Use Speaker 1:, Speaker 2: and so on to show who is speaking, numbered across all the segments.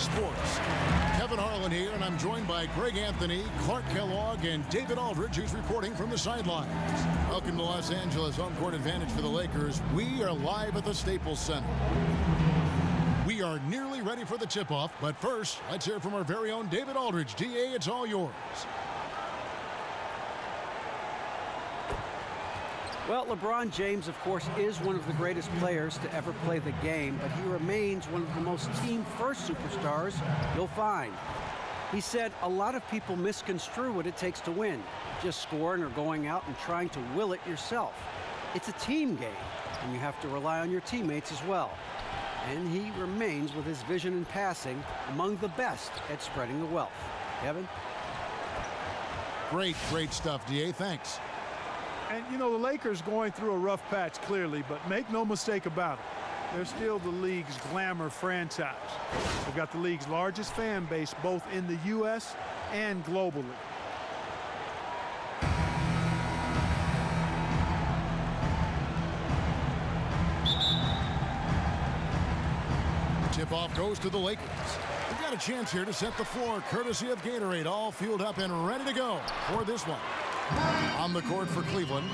Speaker 1: Sports. Kevin Harlan here, and I'm joined by Greg Anthony, Clark Kellogg, and David Aldridge, who's reporting from the sidelines. Welcome to Los Angeles, home court advantage for the Lakers. We are live at the Staples Center. We are nearly ready for the tip-off, but first, let's hear from our very own David Aldridge. DA, it's all yours.
Speaker 2: Well, LeBron James, of course, is one of the greatest players to ever play the game, but he remains one of the most team-first superstars you'll find. He said a lot of people misconstrue what it takes to win, just scoring or going out and trying to will it yourself. It's a team game, and you have to rely on your teammates as well. And he remains, with his vision and passing, among the best at spreading the wealth. Kevin?
Speaker 1: Great stuff, DA. Thanks.
Speaker 3: And, you know, the Lakers going through a rough patch, clearly, but make no mistake about it. They're still the league's glamour franchise. They've got the league's largest fan base, both in the U.S. and globally.
Speaker 1: Tip-off goes to the Lakers. We've got a chance here to set the floor, courtesy of Gatorade, all fueled up and ready to go for this one. On the court for Cleveland,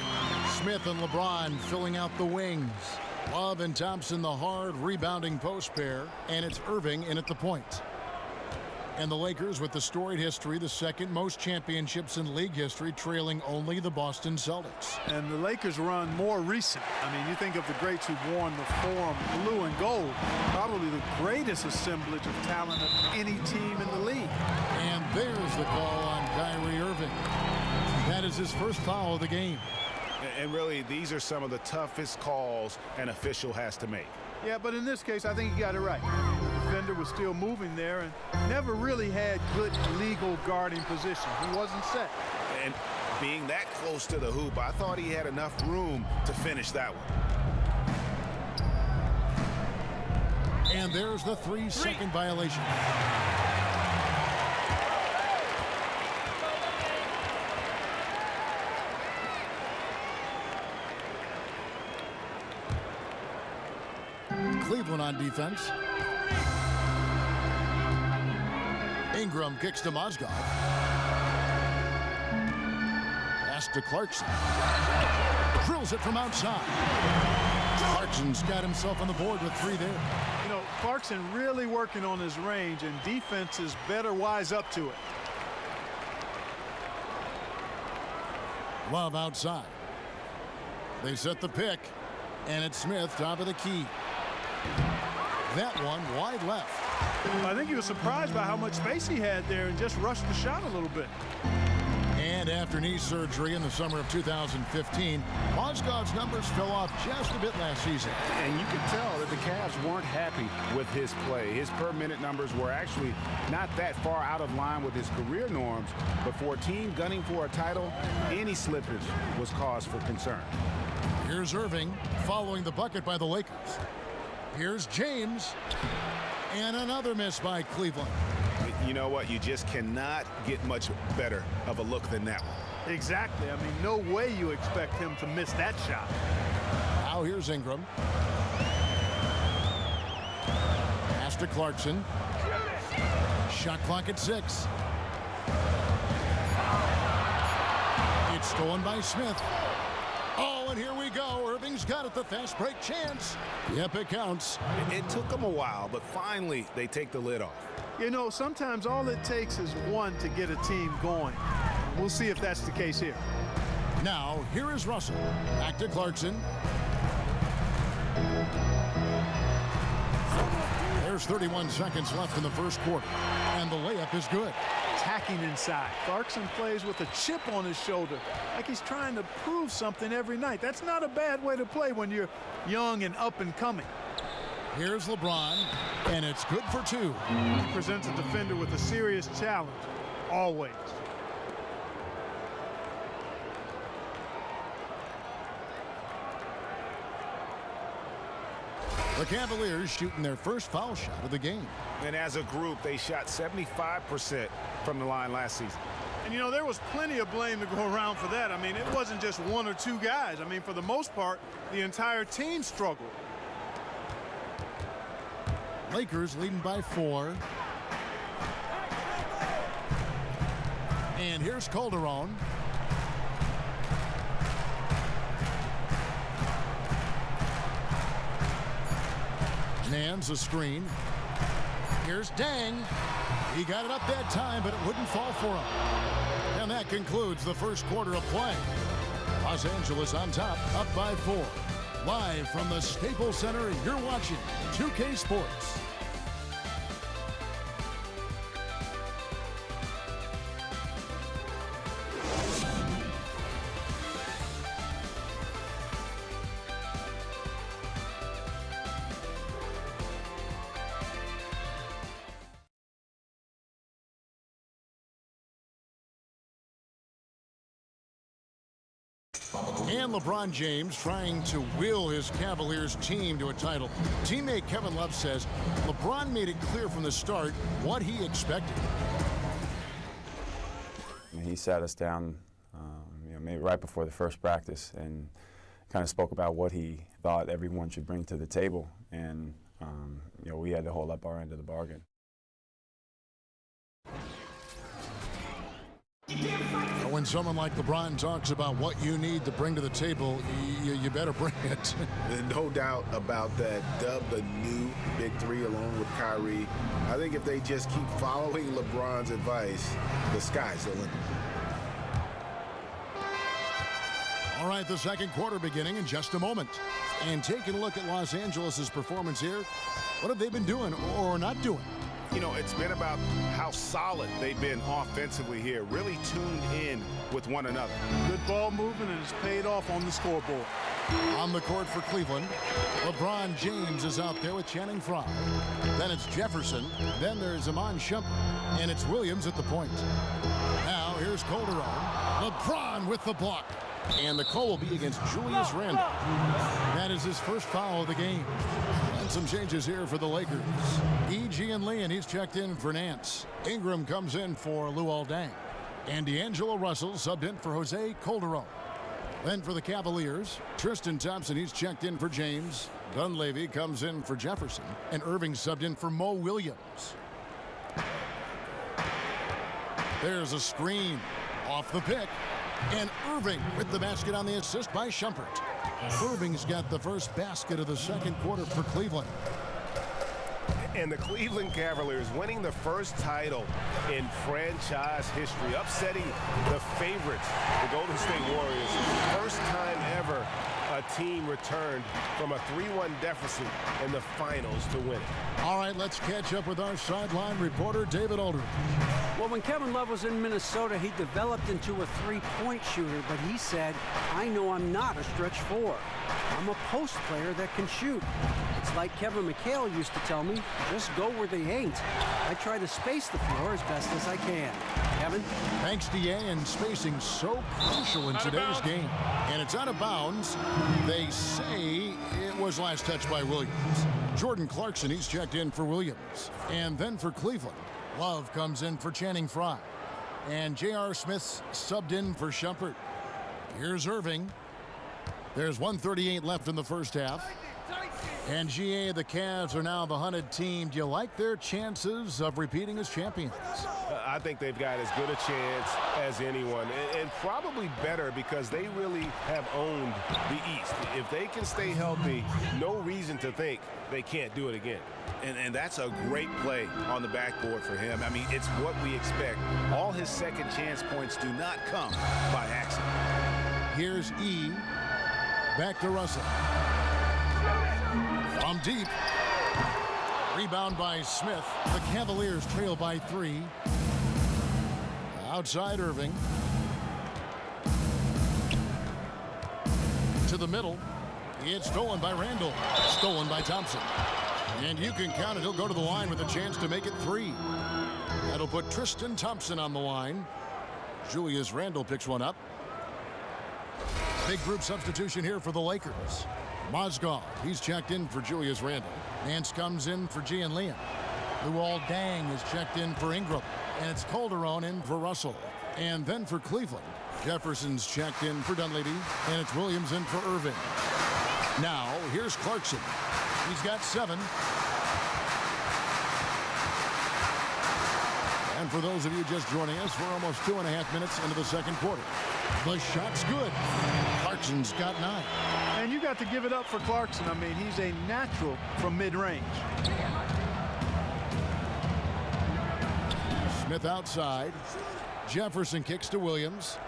Speaker 1: Smith and LeBron filling out the wings. Love and Thompson, the hard rebounding post pair, and it's Irving in at the point. And the Lakers with the storied history, the second most championships in league history, trailing only the Boston Celtics.
Speaker 3: And the Lakers run more recent. I mean, you think of the greats who've worn the form blue and gold, probably the greatest assemblage of talent of any team in the league.
Speaker 1: And there's the call on Kyrie Irving. That is his first foul of the game.
Speaker 4: And really, these are some of the toughest calls an official has to make.
Speaker 3: Yeah, but in this case, I think he got it right. The defender was still moving there and never really had good legal guarding position. He wasn't set.
Speaker 4: And being that close to the hoop, I thought he had enough room to finish that one.
Speaker 1: And there's the 3-second violation. Cleveland on defense. Ingram kicks to Mozgov. Pass to Clarkson. Drills it from outside. Clarkson's got himself on the board with 3 there.
Speaker 3: You know, Clarkson really working on his range, and defenses better wise up to it.
Speaker 1: Love outside. They set the pick, and it's Smith top of the key. That one wide left.
Speaker 3: I think he was surprised by how much space he had there and just rushed the shot a little bit.
Speaker 1: And after knee surgery in the summer of 2015, Mozgov's numbers fell off just a bit last season.
Speaker 4: And you could tell that the Cavs weren't happy with his play. His per-minute numbers were actually not that far out of line with his career norms, but for a team gunning for a title, any slippage was cause for concern.
Speaker 1: Here's Irving following the bucket by the Lakers. Here's James, and another miss by Cleveland.
Speaker 4: You know what? You just cannot get much better of a look than that one.
Speaker 3: Exactly. I mean, no way you expect him to miss that shot.
Speaker 1: Now here's Ingram. Pass to Clarkson. Shot clock at 6. It's stolen by Smith. Oh, and here we go. Irving's got it, the fast break chance. Yep, it counts.
Speaker 4: It took them a while, but finally they take the lid off.
Speaker 3: You know, sometimes all it takes is one to get a team going. We'll see if that's the case here.
Speaker 1: Now, here is Russell. Back to Clarkson. There's 31 seconds left in the first quarter, and the layup is good.
Speaker 3: Attacking inside. Clarkson plays with a chip on his shoulder, like he's trying to prove something every night. That's not a bad way to play when you're young and up and coming.
Speaker 1: Here's LeBron, and it's good for 2.
Speaker 3: He presents a defender with a serious challenge, always.
Speaker 1: The Cavaliers shooting their first foul shot of the game.
Speaker 4: And as a group, they shot 75% from the line last season.
Speaker 3: And, you know, there was plenty of blame to go around for that. I mean, it wasn't just 1 or 2 guys. I mean, for the most part, the entire team struggled.
Speaker 1: Lakers leading by 4. And here's Calderon. Nans a screen. Here's Dang. He got it up that time, but it wouldn't fall for him. And that concludes the first quarter of play. Los Angeles on top, up by 4. Live from the Staples Center, you're watching 2K Sports. And LeBron James trying to will his Cavaliers team to a title. Teammate Kevin Love says LeBron made it clear from the start what he expected.
Speaker 5: He sat us down maybe right before the first practice and kind of spoke about what he thought everyone should bring to the table. And we had to hold up our end of the bargain.
Speaker 1: When someone like LeBron talks about what you need to bring to the table, you better bring it.
Speaker 4: No doubt about that. Dubbed the new Big Three along with Kyrie. I think if they just keep following LeBron's advice, the sky's the limit.
Speaker 1: All right, the second quarter beginning in just a moment. And taking a look at Los Angeles' performance here, what have they been doing or not doing?
Speaker 4: It's been about how solid they've been offensively here, really tuned in with one another.
Speaker 3: Good ball movement, and it's paid off on the scoreboard.
Speaker 1: On the court for Cleveland, LeBron James is out there with Channing Frye. Then it's Jefferson. Then there's Iman Shumpert. And it's Williams at the point. Now here's Calderon. LeBron with the block. And the call will be against Julius Randle. That is his first foul of the game. And some changes here for the Lakers. E.G. and Lee, and he's checked in for Nance. Ingram comes in for Luol Deng. And D'Angelo Russell subbed in for Jose Calderon. Then for the Cavaliers, Tristan Thompson, he's checked in for James. Dunleavy comes in for Jefferson. And Irving subbed in for Mo Williams. There's a screen off the pick. And Irving with the basket on the assist by Shumpert. Irving's got the first basket of the second quarter for Cleveland.
Speaker 6: And the Cleveland Cavaliers winning the first title in franchise history, upsetting the favorites, the Golden State Warriors. First time ever a team returned from a 3-1 deficit in the finals to win it.
Speaker 1: All right, let's catch up with our sideline reporter, David Aldridge.
Speaker 2: Well, when Kevin Love was in Minnesota, he developed into a three-point shooter, but he said, I know I'm not a stretch four. I'm a post player that can shoot. It's like Kevin McHale used to tell me, just go where they ain't. I try to space the floor as best as I can. Kevin?
Speaker 1: Thanks, D.A., and spacing so crucial in today's game. And it's out of bounds. They say it was last touched by Williams. Jordan Clarkson, he's checked in for Williams. And then for Cleveland, Love comes in for Channing Frye. And J.R. Smith's subbed in for Shumpert. Here's Irving. There's 1:38 left in the first half. And GA, the Cavs are now the hunted team. Do you like their chances of repeating as champions?
Speaker 6: I think they've got as good a chance as anyone, and probably better because they really have owned the East. If they can stay healthy, no reason to think they can't do it again.
Speaker 4: And that's a great play on the backboard for him. I mean, it's what we expect. All his second chance points do not come by accident.
Speaker 1: Here's E. Back to Russell. From deep. Rebound by Smith. The Cavaliers trail by 3. Outside Irving. To the middle. It's stolen by Randle. Stolen by Thompson. And you can count it. He'll go to the line with a chance to make it 3. That'll put Tristan Thompson on the line. Julius Randle picks one up. Big group substitution here for the Lakers. Mozgov, he's checked in for Julius Randle. Nance comes in for Gian Liam. Luol Deng is checked in for Ingram. And it's Calderon in for Russell. And then for Cleveland, Jefferson's checked in for Dunleavy. And it's Williams in for Irving. Now, here's Clarkson. He's got 7. And for those of you just joining us, we're almost 2.5 minutes into the second quarter. The shot's good. Clarkson's got 9.
Speaker 3: And you got to give it up for Clarkson. I mean, he's a natural from mid-range.
Speaker 1: Smith outside. Jefferson kicks to Williams.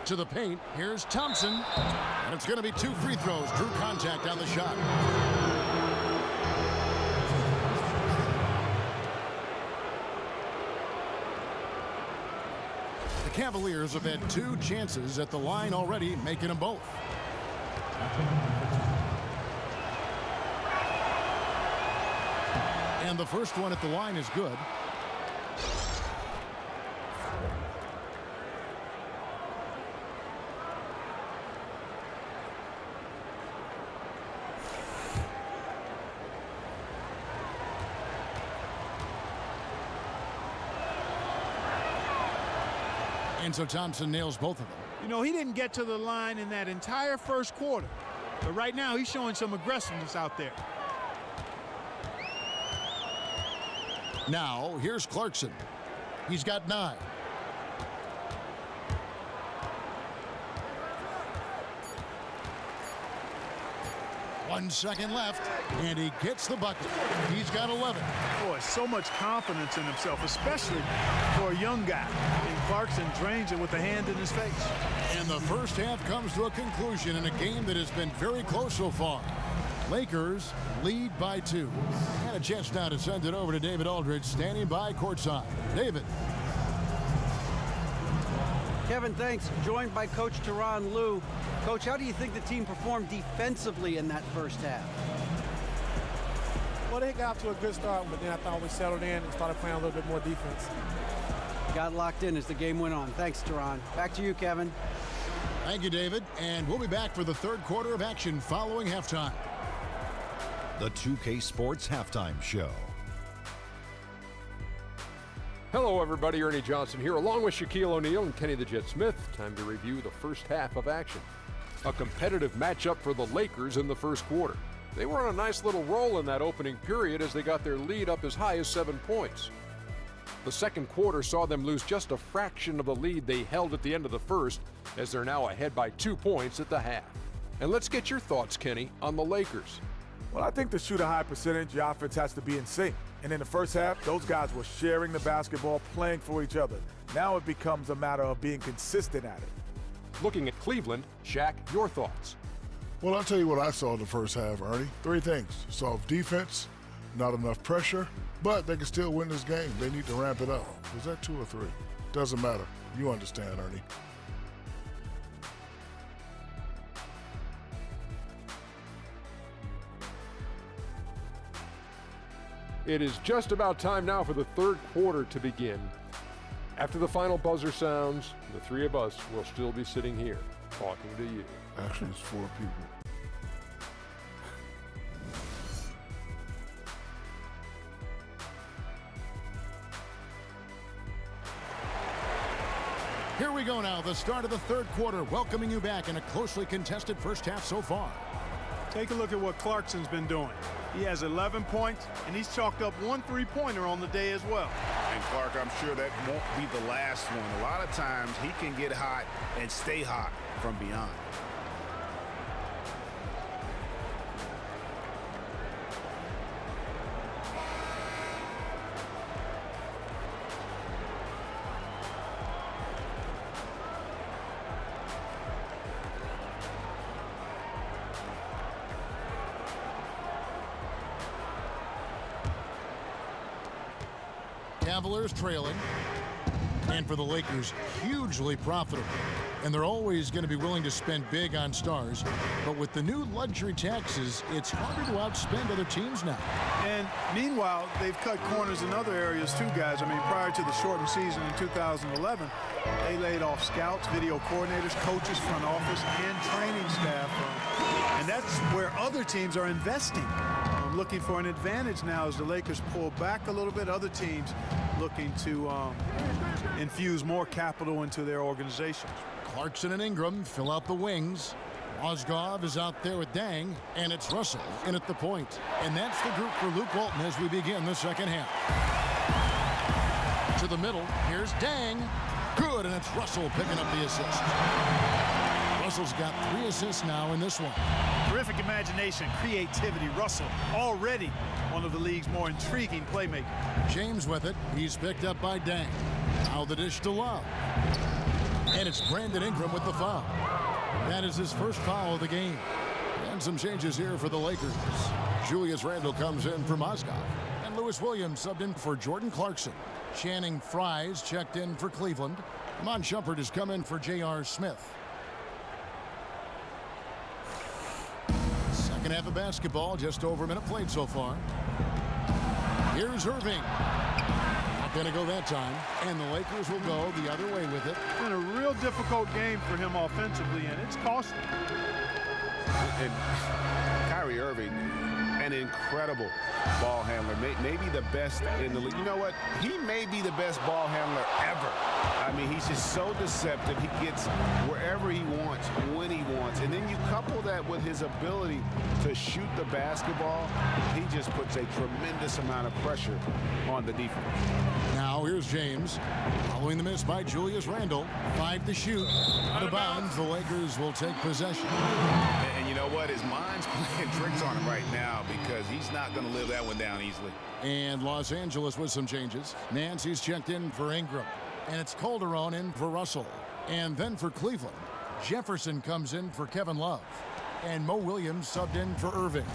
Speaker 1: To the paint. Here's Thompson. And it's going to be 2 free throws. Drew contact on the shot. The Cavaliers have had 2 chances at the line already, making them both. And the first one at the line is good. And so Thompson nails both of them.
Speaker 3: You know, he didn't get to the line in that entire first quarter. But right now, he's showing some aggressiveness out there.
Speaker 1: Now, here's Clarkson. He's got 9. One second left, and he gets the bucket. He's got 11.
Speaker 3: Boy, so much confidence in himself, especially for a young guy. And Clarkson drains it with a hand in his face.
Speaker 1: And the first half comes to a conclusion in a game that has been very close so far. Lakers lead by 2. And a chance now to send it over to David Aldridge, standing by courtside. David.
Speaker 2: Kevin, thanks. Joined by Coach Tyronn Lue. Coach, how do you think the team performed defensively in that first half?
Speaker 7: Well, they got off to a good start, but then I thought we settled in and started playing a little bit more defense.
Speaker 2: Got locked in as the game went on. Thanks, Tyronn. Back to you, Kevin.
Speaker 1: Thank you, David. And we'll be back for the third quarter of action following halftime.
Speaker 8: The 2K Sports Halftime Show.
Speaker 9: Hello, everybody. Ernie Johnson here, along with Shaquille O'Neal and Kenny the Jet Smith. Time to review the first half of action. A competitive matchup for the Lakers in the first quarter. They were on a nice little roll in that opening period as they got their lead up as high as 7 points. The second quarter saw them lose just a fraction of the lead they held at the end of the first, as they're now ahead by 2 points at the half. And let's get your thoughts, Kenny, on the Lakers.
Speaker 10: Well, I think to shoot a high percentage, your offense has to be in sync. And in the first half, those guys were sharing the basketball, playing for each other. Now it becomes a matter of being consistent at it.
Speaker 9: Looking at Cleveland, Shaq, your thoughts.
Speaker 11: Well, I'll tell you what I saw in the first half, Ernie. 3 things. Soft defense, not enough pressure, but they can still win this game. They need to ramp it up. Was that 2 or 3? Doesn't matter. You understand, Ernie.
Speaker 9: It is just about time now for the third quarter to begin. After the final buzzer sounds, the 3 of us will still be sitting here talking to you.
Speaker 11: Actually, it's 4 people.
Speaker 1: Here we go now, the start of the third quarter, welcoming you back in a closely contested first half so far.
Speaker 3: Take a look at what Clarkson's been doing. He has 11 points, and he's chalked up 1 3-pointer on the day as well.
Speaker 4: And Clark, I'm sure that won't be the last one. A lot of times he can get hot and stay hot from beyond.
Speaker 1: Cavaliers trailing, and for the Lakers, hugely profitable. And they're always going to be willing to spend big on stars, but with the new luxury taxes, it's harder to outspend other teams now.
Speaker 3: And meanwhile, they've cut corners in other areas too, guys. I mean, prior to the shortened season in 2011, they laid off scouts, video coordinators, coaches, front office, and training staff. And that's where other teams are investing. Looking for an advantage now as the Lakers pull back a little bit. Other teams looking to infuse more capital into their organizations.
Speaker 1: Clarkson and Ingram fill out the wings. Mozgov is out there with Dang, and it's Russell in at the point. And that's the group for Luke Walton as we begin the second half. To the middle, here's Dang. Good, and it's Russell picking up the assist. Russell's got 3 assists now in this one.
Speaker 3: Terrific imagination, creativity. Russell already one of the league's more intriguing playmakers.
Speaker 1: James with it. He's picked up by Dang. Now the dish to Love. And it's Brandon Ingram with the foul. That is his first foul of the game. And some changes here for the Lakers. Julius Randle comes in for Mozgov. And Lewis Williams subbed in for Jordan Clarkson. Channing Frye's checked in for Cleveland. Mon Shumpert has come in for J.R. Smith. Second half of basketball, just over a minute played so far. Here's Irving. Not going to go that time. And the Lakers will go the other way with it.
Speaker 3: It's been a real difficult game for him offensively, and it's costly.
Speaker 4: And Kyrie Irving, an incredible ball handler, maybe the best in the league. You know what? He may be the best ball handler ever. I mean, he's just so deceptive. He gets wherever he wants, when he wants. And then you couple that with his ability to shoot the basketball, he just puts a tremendous amount of pressure on the defense.
Speaker 1: Now here's James. Following the miss by Julius Randle. 5 to shoot. Out of bounds, the Lakers will take possession.
Speaker 4: And you know what? His mind's playing tricks on him right now because he's not going to live that one down easily.
Speaker 1: And Los Angeles with some changes. Nancy's checked in for Ingram. And it's Calderon in for Russell. And then for Cleveland, Jefferson comes in for Kevin Love. And Mo Williams subbed in for Irving.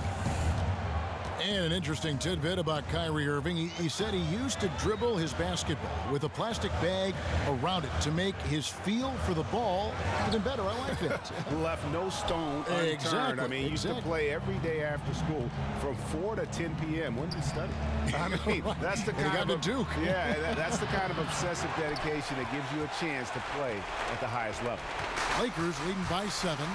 Speaker 1: And an interesting tidbit about Kyrie Irving. He said he used to dribble his basketball with a plastic bag around it to make his feel for the ball even better. I like that.
Speaker 4: Left no stone unturned.
Speaker 1: Exactly.
Speaker 4: I mean, he used to play every day after school from 4 to 10 p.m. When did he study? I mean, that's the kind of
Speaker 1: Duke.
Speaker 4: Yeah, that's the kind of obsessive dedication that gives you a chance to play at the highest level.
Speaker 1: Lakers leading by 7.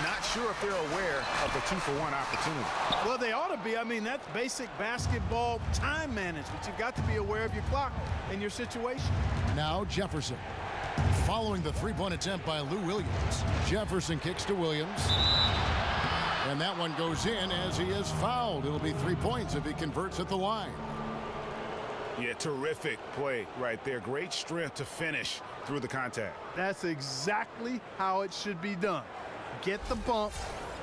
Speaker 4: Not sure if they're aware of the 2-for-1 opportunity.
Speaker 3: Well, they ought to be. I mean, that's basic basketball time management. You've got to be aware of your clock and your situation.
Speaker 1: Now Jefferson. Following the three-point attempt by Lou Williams. Jefferson kicks to Williams. And that one goes in as he is fouled. It'll be 3 points if he converts at the line.
Speaker 4: Yeah, terrific play right there. Great strength to finish through the contact.
Speaker 3: That's exactly how it should be done. Get the bump,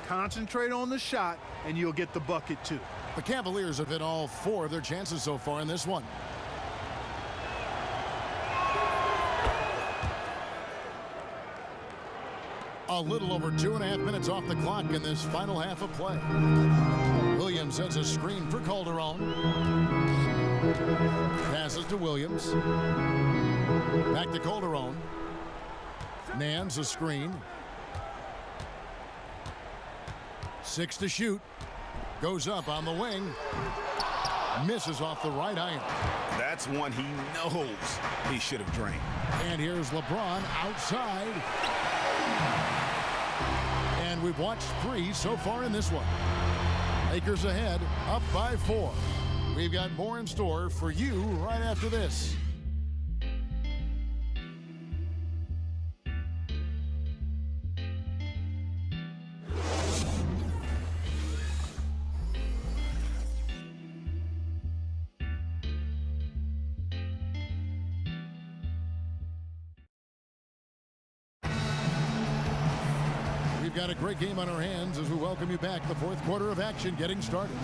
Speaker 3: concentrate on the shot, and you'll get the bucket too.
Speaker 1: The Cavaliers have hit all 4 of their chances so far in this one. A little over 2.5 minutes off the clock in this final half of play. Williams sets a screen for Calderon. Passes to Williams. Back to Calderon. Nance a screen. 6 to shoot. Goes up on the wing. Misses off the right iron.
Speaker 4: That's one he knows he should have drained.
Speaker 1: And here's LeBron outside. And we've watched 3 so far in this one. Lakers ahead, up by 4. We've got more in store for you right after this. We've got a great game on our hands as we welcome you back. The fourth quarter of action getting started.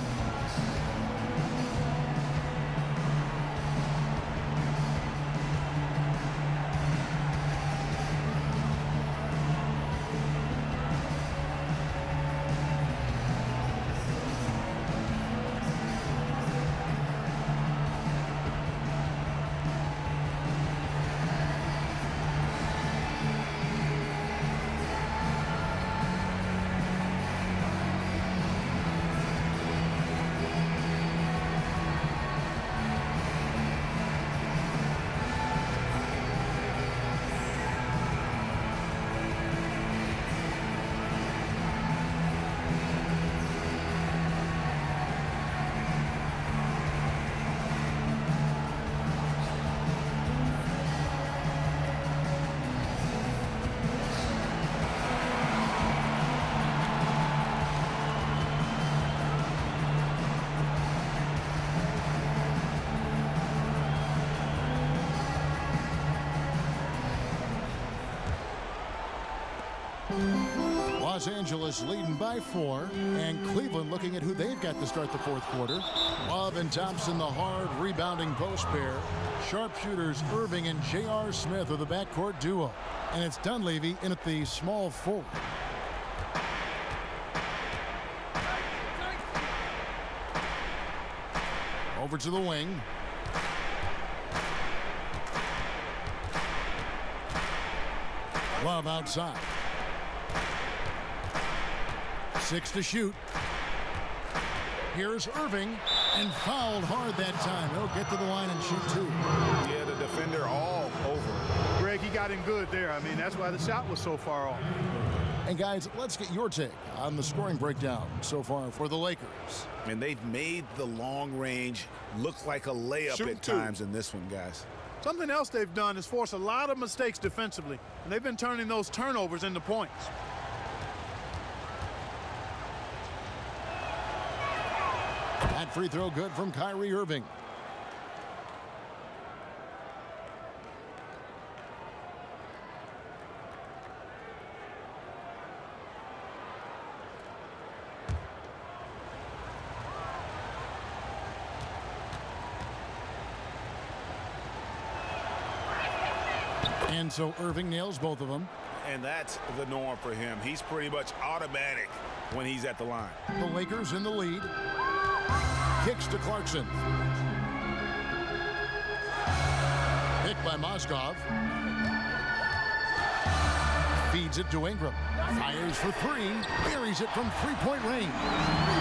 Speaker 1: Los Angeles leading by 4, and Cleveland looking at who they've got to start the fourth quarter. Love and Thompson, the hard rebounding post pair. Sharpshooters Irving and J.R. Smith are the backcourt duo. And it's Dunleavy in at the small forward. Over to the wing. Love outside. 6 to shoot. Here's Irving, and fouled hard that time. He'll get to the line and shoot 2.
Speaker 4: Yeah, the defender all over.
Speaker 3: Greg, he got him good there. I mean, that's why the shot was so far off.
Speaker 1: And guys, let's get your take on the scoring breakdown so far for the Lakers.
Speaker 4: And they've made the long range look like a layup at times in this one, guys.
Speaker 3: Something else they've done is force a lot of mistakes defensively, and they've been turning those turnovers into points.
Speaker 1: That free throw good from Kyrie Irving. And so Irving nails both of them.
Speaker 4: And that's the norm for him. He's pretty much automatic when he's at the line.
Speaker 1: The Lakers in the lead. Kicks to Clarkson. Picked by Moskov. Feeds it to Ingram. Fires for 3. Buries it from three-point range.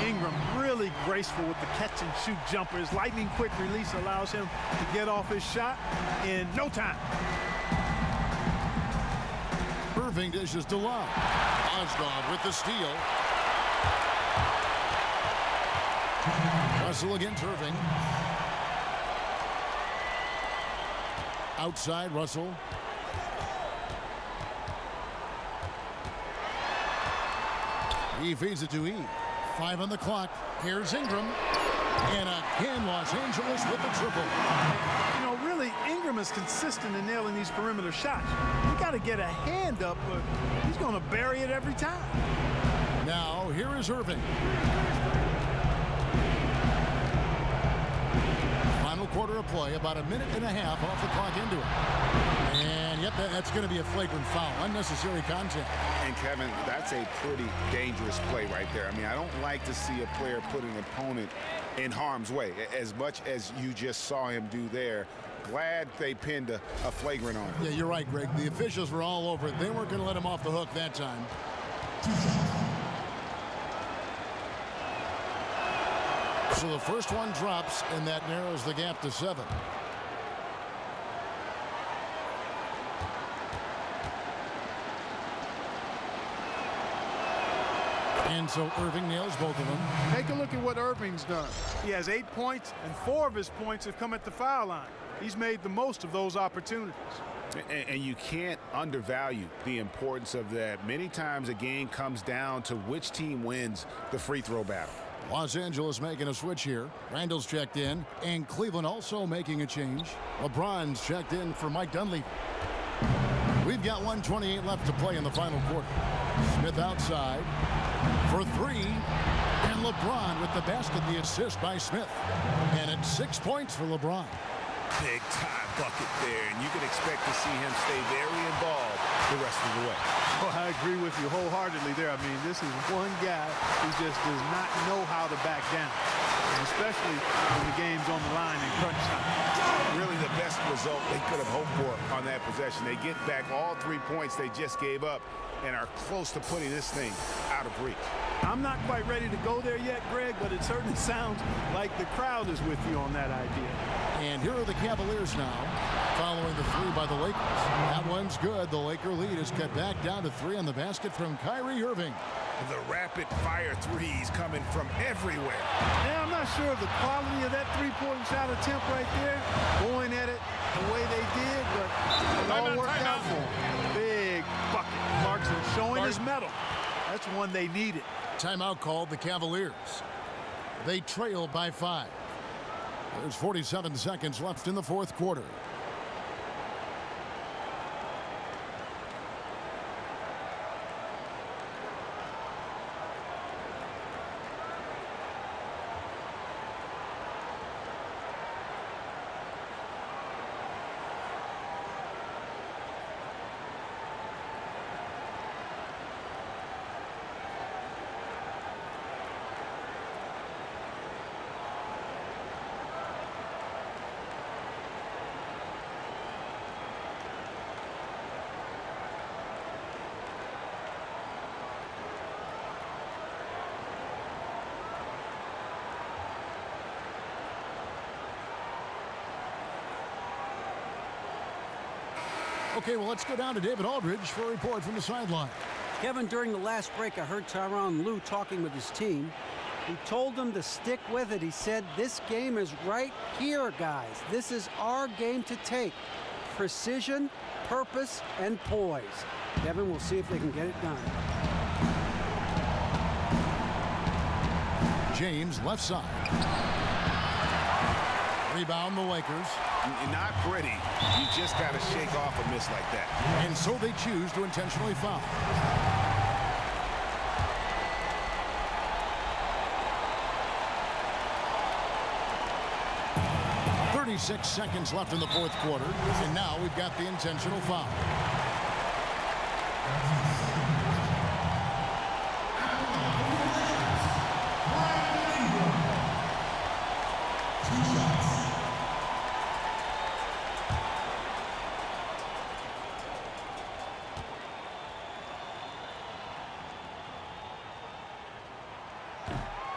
Speaker 3: Ingram really graceful with the catch-and-shoot jumper. His lightning-quick release allows him to get off his shot in no time.
Speaker 1: Irving dishes to Love. Moskov with the steal. Russell against Irving. Outside Russell. He feeds it to E. 5 on the clock. Here's Ingram. And again, Los Angeles with the triple.
Speaker 3: You know, really, Ingram is consistent in nailing these perimeter shots. You got to get a hand up, but he's going to bury it every time.
Speaker 1: Now, here is Irving. Final quarter of play, about a minute and a half off the clock into it. And yep, that's going to be a flagrant foul, unnecessary contact.
Speaker 4: And Kevin, that's a pretty dangerous play right there. I mean, I don't like to see a player put an opponent in harm's way, as much as you just saw him do there. Glad they pinned a flagrant on him.
Speaker 1: Yeah, you're right, Greg. The officials were all over it. They weren't going to let him off the hook that time. So the first one drops, and that narrows the gap to 7. And so Irving nails both of them.
Speaker 3: Take a look at what Irving's done. He has 8 points, and 4 of his points have come at the foul line. He's made the most of those opportunities.
Speaker 4: And you can't undervalue the importance of that. Many times a game comes down to which team wins the free throw battle.
Speaker 1: Los Angeles making a switch here. Randall's checked in, and Cleveland also making a change. LeBron's checked in for Mike Dunleavy. We've got 1:28 left to play in the final quarter. Smith outside for 3, and LeBron with the basket, the assist by Smith. And it's 6 points for LeBron.
Speaker 4: Big time bucket there, and you can expect to see him stay very involved the rest of the way.
Speaker 3: Oh, I agree with you wholeheartedly there. I mean, this is one guy who just does not know how to back down, and especially when the game's on the line in crunch time.
Speaker 4: Really the best result they could have hoped for on that possession. They get back all 3 points they just gave up and are close to putting this thing out of reach.
Speaker 3: I'm not quite ready to go there yet, Greg, but it certainly sounds like the crowd is with you on that idea.
Speaker 1: And here are the Cavaliers now, following the 3 by the Lakers. That one's good. The Laker lead is cut back down to 3 on the basket from Kyrie Irving.
Speaker 4: The rapid-fire threes coming from everywhere.
Speaker 3: Yeah, I'm not sure of the quality of that three-point shot attempt right there, going at it the way they did, but it all worked out for him. Big bucket. Clarkson showing his mettle. That's one they needed.
Speaker 1: Timeout called the Cavaliers. They trail by 5. There's 47 seconds left in the fourth quarter. Okay, well, let's go down to David Aldridge for a report from the sideline.
Speaker 2: Kevin, during the last break, I heard Tyronn Lue talking with his team. He told them to stick with it. He said, this game is right here, guys. This is our game to take. Precision, purpose, and poise. Kevin, we'll see if they can get it done.
Speaker 1: James, left side. Rebound the Lakers.
Speaker 6: Not pretty. You just got to shake off a miss like that.
Speaker 1: And so they choose to intentionally foul. 36 seconds left in the fourth quarter, and now we've got the intentional foul.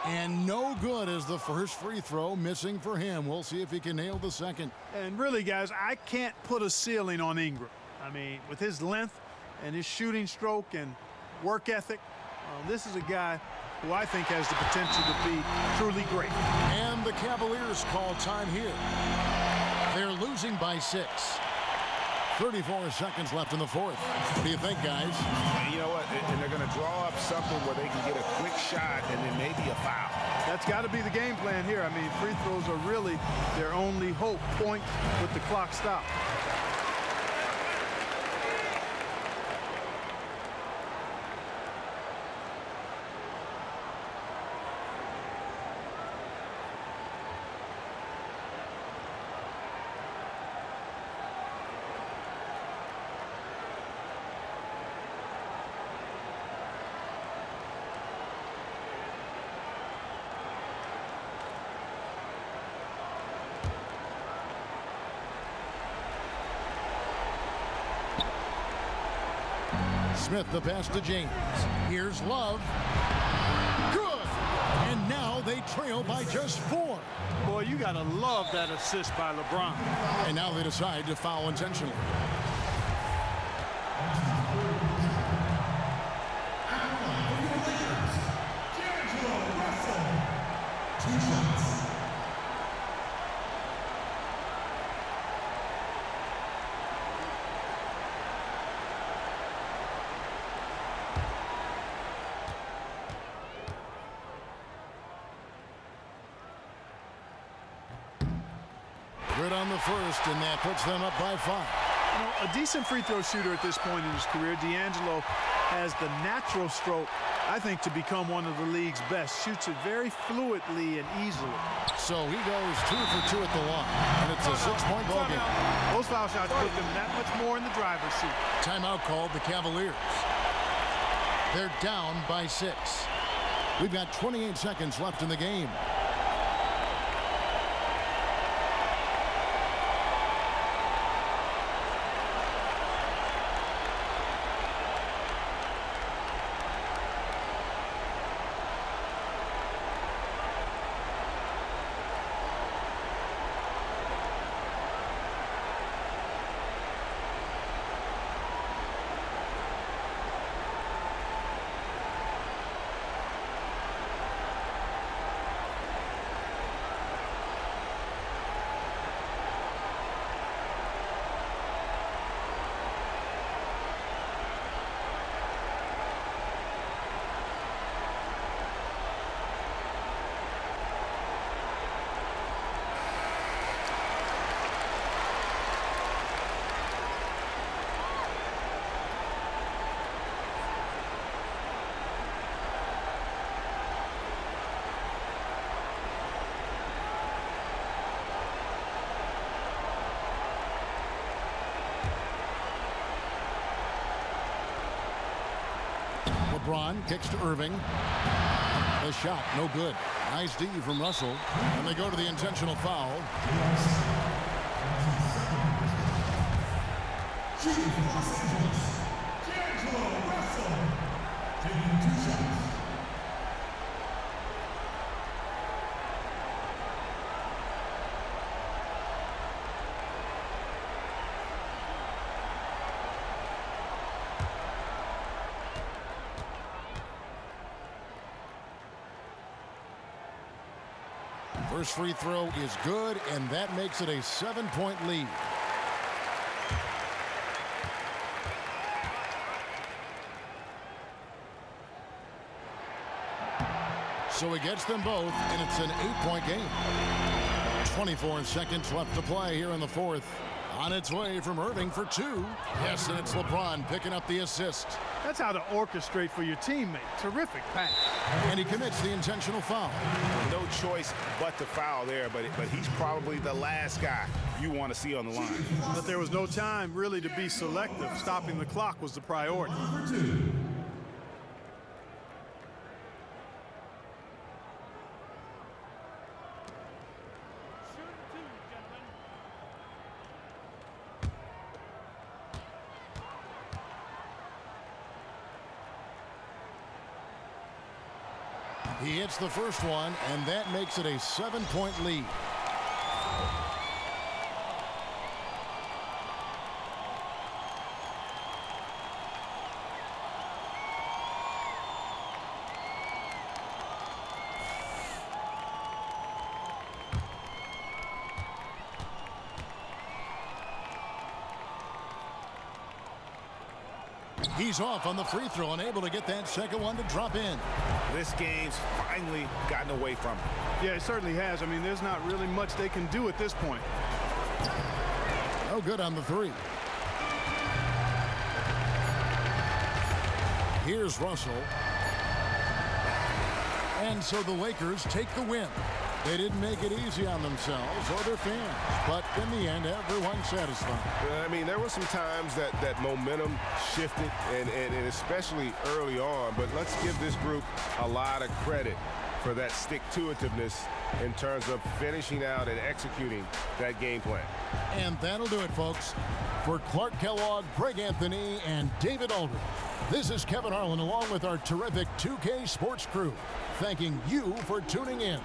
Speaker 1: And no good as the first free throw missing for him. We'll see if he can nail the second.
Speaker 3: And really, guys, I can't put a ceiling on Ingram. I mean, with his length and his shooting stroke and work ethic, this is a guy who I think has the potential to be truly great.
Speaker 1: And the Cavaliers call time here. They're losing by 6. 34 seconds left in the fourth. What do you think, guys?
Speaker 6: You know what? And they're going to draw up something where they can get a quick shot and then maybe a foul.
Speaker 3: That's got to be the game plan here. I mean, free throws are really their only hope. Point with the clock stopped.
Speaker 1: Smith, the pass to James. Here's Love. Good! And now they trail by just 4.
Speaker 3: Boy, you got to love that assist by LeBron.
Speaker 1: And now they decide to foul intentionally. Good on the first, and that puts them up by 5.
Speaker 3: You know, a decent free throw shooter at this point in his career. D'Angelo has the natural stroke, I think, to become one of the league's best. Shoots it very fluidly and easily.
Speaker 1: So he goes 2 for 2 at the line, and it's a 6-point ball game.
Speaker 3: Those foul shots put them that much more in the driver's seat.
Speaker 1: Timeout called the Cavaliers. They're down by 6. We've got 28 seconds left in the game. LeBron kicks to Irving. The shot, no good. Nice D from Russell. And they go to the intentional foul. First free throw is good, and that makes it a 7-point lead. So he gets them both, and it's an 8-point game. 24 seconds left to play here in the fourth. On its way from Irving for two. Yes, and it's LeBron picking up the assist.
Speaker 3: That's how to orchestrate for your teammate. Terrific pass.
Speaker 1: And he commits the intentional foul.
Speaker 4: No choice but to foul there, but he's probably the last guy you want to see on the line.
Speaker 3: But there was no time really to be selective. Stopping the clock was the priority.
Speaker 1: He hits the first one, and that makes it a 7-point lead. He's off on the free throw and able to get that second one to drop in.
Speaker 4: This game's finally gotten away from him.
Speaker 3: Yeah, it certainly has. I mean, there's not really much they can do at this point.
Speaker 1: No good on the three. Here's Russell. And so the Lakers take the win. They didn't make it easy on themselves or their fans, but in the end, everyone's satisfied.
Speaker 6: I mean, there were some times that momentum shifted, and especially early on, but let's give this group a lot of credit for that stick-to-itiveness in terms of finishing out and executing that game plan.
Speaker 1: And that'll do it, folks. For Clark Kellogg, Greg Anthony, and David Aldridge, this is Kevin Harlan along with our terrific 2K Sports crew, thanking you for tuning in.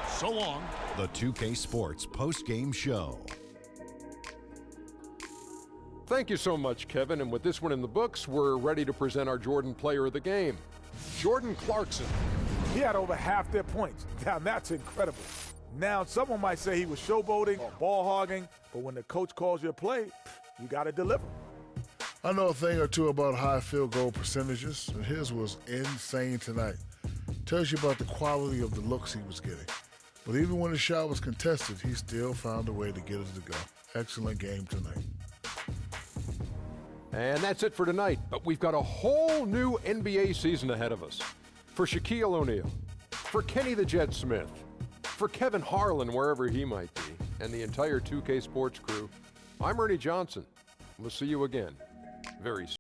Speaker 1: So long.
Speaker 8: The 2K Sports post-game show.
Speaker 9: Thank you so much, Kevin. And with this one in the books, we're ready to present our Jordan Player of the Game, Jordan Clarkson.
Speaker 10: He had over half their points. Now, that's incredible. Now, someone might say he was showboating or ball hogging, but when the coach calls you a play, you got to deliver.
Speaker 11: I know a thing or two about high field goal percentages, and his was insane tonight. Tells you about the quality of the looks he was getting. But even when the shot was contested, he still found a way to get it to go. Excellent game tonight.
Speaker 9: And that's it for tonight, but we've got a whole new NBA season ahead of us. For Shaquille O'Neal, for Kenny the Jet Smith, for Kevin Harlan, wherever he might be, and the entire 2K Sports crew, I'm Ernie Johnson. We'll see you again very soon.